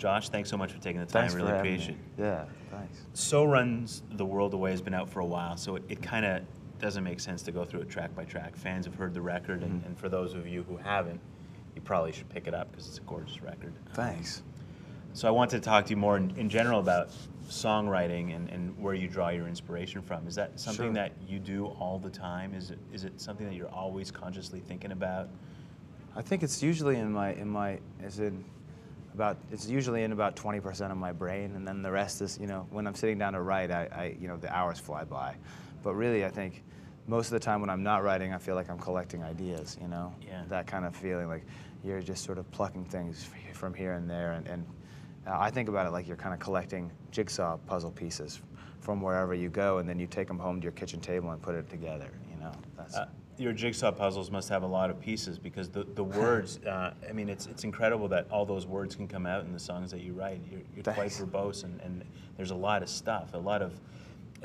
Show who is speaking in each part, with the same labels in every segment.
Speaker 1: Josh, thanks so much for taking the time.
Speaker 2: Thanks
Speaker 1: Really
Speaker 2: for having
Speaker 1: appreciate
Speaker 2: me.
Speaker 1: it.
Speaker 2: Yeah, thanks.
Speaker 1: So Runs the World Away has been out for a while, so it kind of doesn't make sense to go through it track by track. Fans have heard the record, and for those of you who haven't, you probably should pick it up because it's a gorgeous record.
Speaker 2: Thanks.
Speaker 1: So I wanted to talk to you more in general about songwriting and where you draw your inspiration from. Is that something that you do all the time? Is it something that you're always consciously thinking about?
Speaker 2: I think it's usually it's usually in about 20% of my brain, and then the rest is, when I'm sitting down to write, the hours fly by. But really, I think most of the time when I'm not writing, I feel like I'm collecting ideas,
Speaker 1: Yeah.
Speaker 2: That kind of feeling, like you're just sort of plucking things from here and there, and I think about it like you're kind of collecting jigsaw puzzle pieces from wherever you go, and then you take them home to your kitchen table and put it together, That's
Speaker 1: Your jigsaw puzzles must have a lot of pieces because the words, I mean, it's incredible that all those words can come out in the songs that you write. You're quite verbose, and there's a lot of stuff, a lot of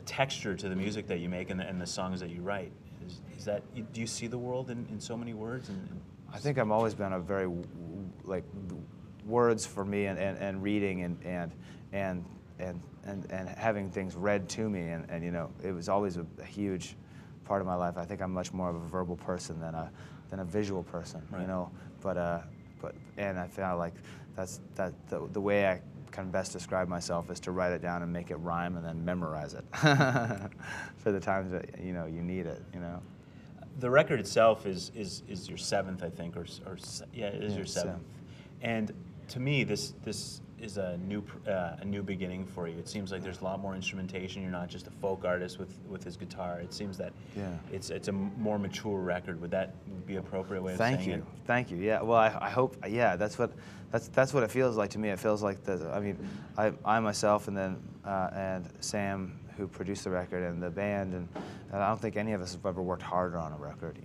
Speaker 1: texture to the music that you make and the songs that you write. Is that, do you see the world in so many words?
Speaker 2: I think I've always been a very, words for me and reading and having things read to me, and it was always a huge part of my life. I think I'm much more of a verbal person than a visual person,
Speaker 1: right.
Speaker 2: But I feel like that's the way I can best describe myself is to write it down and make it rhyme and then memorize it for the times that you need it.
Speaker 1: The record itself is your seventh, I think, or yeah, it is your seventh. And to me, this is a new beginning for you. It seems like there's a lot more instrumentation. You're not just a folk artist with his guitar. It seems that it's a more mature record. Would that be an appropriate way of saying it?
Speaker 2: Thank you. Yeah. Well, I hope. Yeah. That's what it feels like to me. It feels like I myself and then and Sam, who produced the record, and the band, and I don't think any of us have ever worked harder on a record.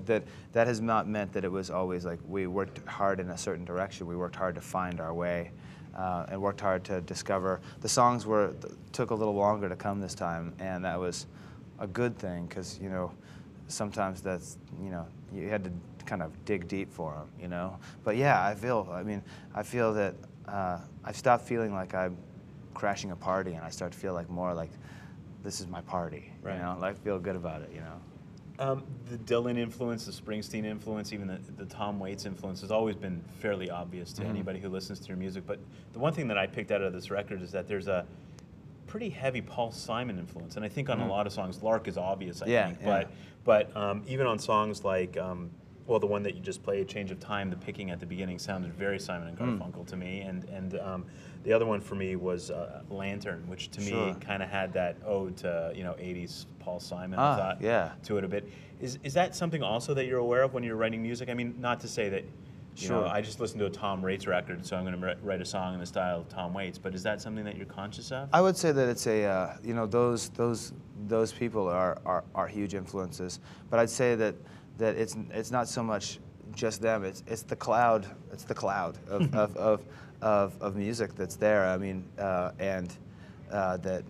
Speaker 2: That has not meant that it was always like we worked hard in a certain direction. We worked hard to find our way, and worked hard to discover. The songs took a little longer to come this time, and that was a good thing because sometimes that's you had to kind of dig deep for them. But yeah, I feel that I've stopped feeling like I'm crashing a party, and I start to feel like more like this is my party.
Speaker 1: Right.
Speaker 2: I feel good about it.
Speaker 1: The Dylan influence, the Springsteen influence, even the Tom Waits influence has always been fairly obvious to anybody who listens to your music. But the one thing that I picked out of this record is that there's a pretty heavy Paul Simon influence, and I think on a lot of songs, Lark is obvious. I think, but even on songs like. Well, the one that you just played, Change of Time, the picking at the beginning sounded very Simon and Garfunkel to me, and the other one for me was Lantern, which to me kind of had that ode to 80s Paul Simon, I thought, to it a bit. Is that something also that you're aware of when you're writing music? I mean, not to say that I just listened to a Tom Waits record, so I'm going to write a song in the style of Tom Waits, but is that something that you're conscious of?
Speaker 2: I would say that it's a those people are huge influences, but I'd say that it's not so much just them. It's the cloud. It's the cloud of music that's there. I mean, and that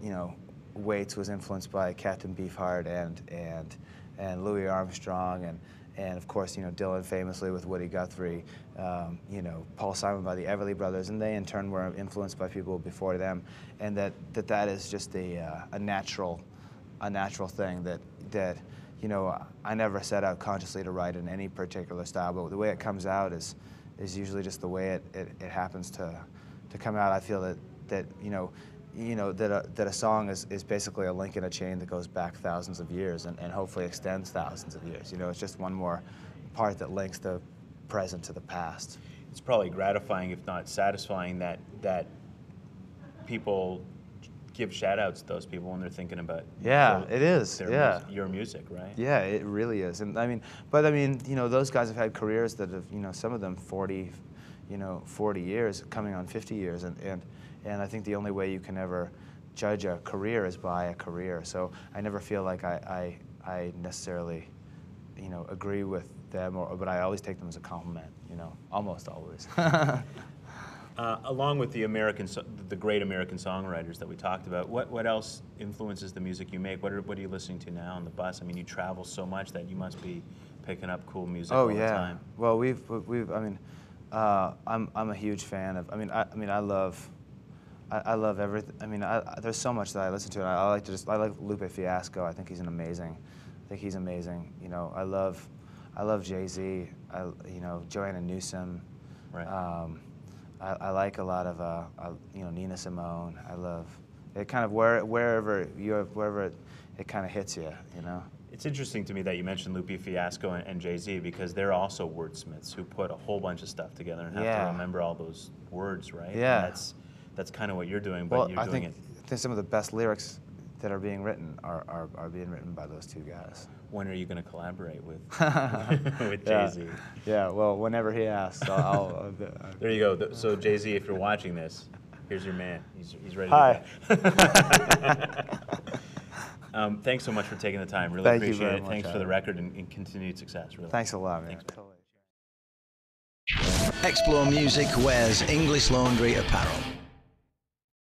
Speaker 2: Waits was influenced by Captain Beefheart and Louis Armstrong and of course Dylan famously with Woody Guthrie. Paul Simon by the Everly Brothers, and they in turn were influenced by people before them, and that is just a natural thing that. I never set out consciously to write in any particular style, but the way it comes out is usually just the way it happens to come out. I feel that a song is basically a link in a chain that goes back thousands of years and hopefully extends thousands of years. It's just one more part that links the present to the past.
Speaker 1: It's probably gratifying, if not satisfying, that people give shout-outs to those people when they're thinking about
Speaker 2: it is
Speaker 1: your music, right?
Speaker 2: Yeah, it really is. And those guys have had careers that have some of them 40 years coming on 50 years, and I think the only way you can ever judge a career is by a career. So I never feel like I necessarily agree with them, but I always take them as a compliment, almost always.
Speaker 1: Along with the great American songwriters that we talked about, what else influences the music you make? What are you listening to now on the bus? I mean, you travel so much that you must be picking up cool music all the time.
Speaker 2: Well, I'm a huge fan of. I love everything. There's so much that I listen to, and I like Lupe Fiasco. I think he's amazing. You know, I love Jay-Z. Joanna Newsom.
Speaker 1: Right.
Speaker 2: I like a lot of Nina Simone. I love it. Kind of wherever it kind of hits you. You know.
Speaker 1: It's interesting to me that you mentioned Lupe Fiasco and Jay-Z, because they're also wordsmiths who put a whole bunch of stuff together and have to remember all those words, right?
Speaker 2: Yeah.
Speaker 1: And that's kind of what you're doing, but you're doing it.
Speaker 2: I think some of the best lyrics that are being written are being written by those two guys.
Speaker 1: When are you going to collaborate with with Jay-Z?
Speaker 2: Yeah, well, whenever he asks, I'll
Speaker 1: There you go. So Jay-Z, if you're watching this, here's your man. He's ready
Speaker 2: Hi.
Speaker 1: to go. Thanks so much for taking the time. Really
Speaker 2: Thank you
Speaker 1: appreciate
Speaker 2: very
Speaker 1: it.
Speaker 2: much,
Speaker 1: Thanks for
Speaker 2: Adam.
Speaker 1: the record and continued success. Really.
Speaker 2: Thanks a lot, man.
Speaker 1: Thanks.
Speaker 2: Totally.
Speaker 3: Explore Music wears English Laundry apparel.